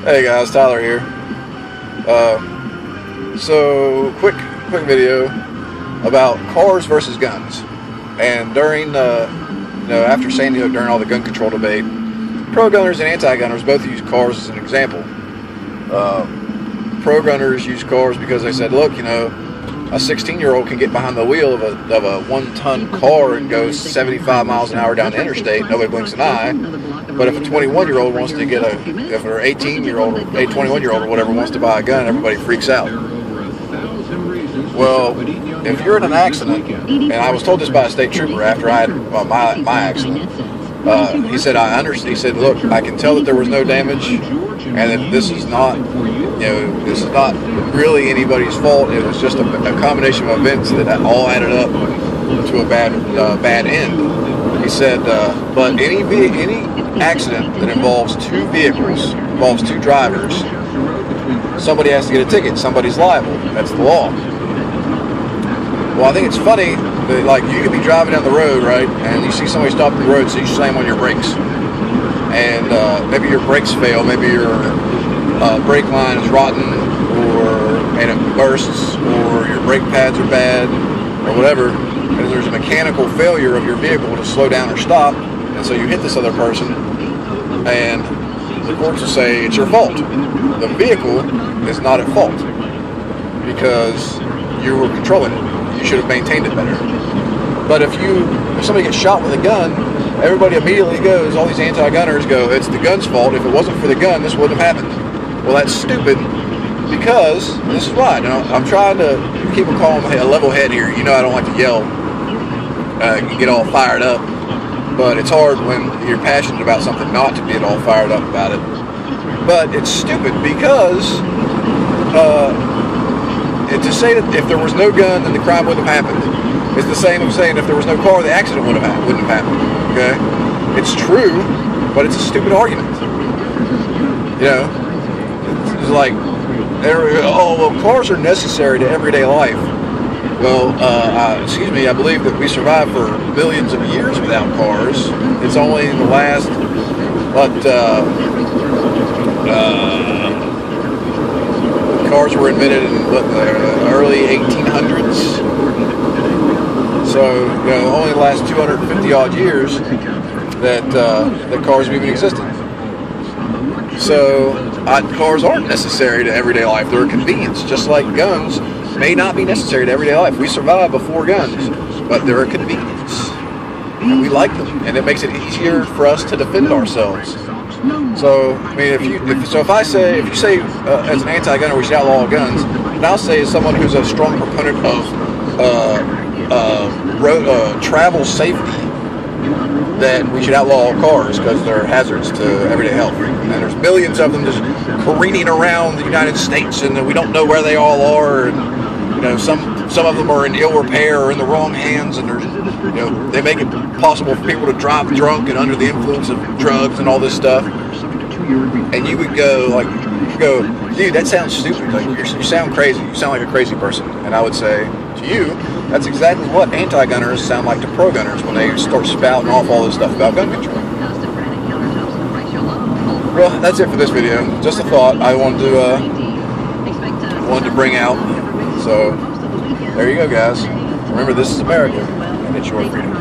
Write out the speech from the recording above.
Hey guys, Tyler here. So quick video about cars versus guns. And during after Sandy Hook, during all the gun control debate, pro-gunners and anti-gunners both use cars as an example. Pro-gunners use cars because they said, look, a 16-year-old can get behind the wheel of a 1-ton car and go 75 miles an hour down the interstate. Nobody blinks an eye. But if a 21-year-old wants to get if an 18-year-old or a 21-year-old or whatever wants to buy a gun, everybody freaks out. Well, if you're in an accident, and I was told this by a state trooper after I had my accident, he said, he said, look, I can tell that there was no damage, and that this is not, this is not really anybody's fault. It was just a combination of events that all added up to a bad end. He said, but any accident that involves two vehicles, involves two drivers, somebody has to get a ticket. Somebody's liable. That's the law. Well, I think it's funny that, like, you could be driving down the road, right, and you see somebody stop the road, so you slam on your brakes, and maybe your brakes fail, maybe your brake line is rotten, and it bursts, or your brake pads are bad, or whatever, and there's a mechanical failure of your vehicle to slow down or stop, and so you hit this other person, and the courts will say it's your fault. The vehicle is not at fault because you were controlling it. You should have maintained it better. But if somebody gets shot with a gun, everybody immediately goes, all these anti-gunners go, it's the gun's fault. If it wasn't for the gun, this wouldn't have happened. Well, that's stupid because, and this is why, I'm trying to keep a level head here. I don't like to yell, get all fired up, but it's hard when you're passionate about something not to get all fired up about it. But it's stupid because to say that if there was no gun, then the crime wouldn't have happened. It's the same as saying if there was no car, the accident wouldn't have happened. Okay, it's true, but it's a stupid argument. It's like, cars are necessary to everyday life. Well, excuse me, I believe that we survived for millions of years without cars. It's only in the last, cars were invented in the early 1800s. So, only the last 250 odd years that cars have even existed. So, cars aren't necessary to everyday life. They're a convenience, just like guns may not be necessary to everyday life. We survived before guns, but they're a convenience, and we like them, and it makes it easier for us to defend ourselves. So, I mean, if you say as an anti-gunner we should outlaw guns, and I'll say as someone who's a strong proponent of travel safety, that we should outlaw cars because they're hazards to everyday health. And there's millions of them just careening around the United States, and we don't know where they all are. And some of them are in ill repair or in the wrong hands, and they make it possible for people to drive drunk and under the influence of drugs and all this stuff. And you would go, dude, that sounds stupid. Like, you sound crazy. You sound like a crazy person. And I would say to you, that's exactly what anti-gunners sound like to pro-gunners when they start spouting off all this stuff about gun control. Well, that's it for this video. Just a thought I wanted to bring out. So there you go, guys. Remember, this is America, and it's your freedom.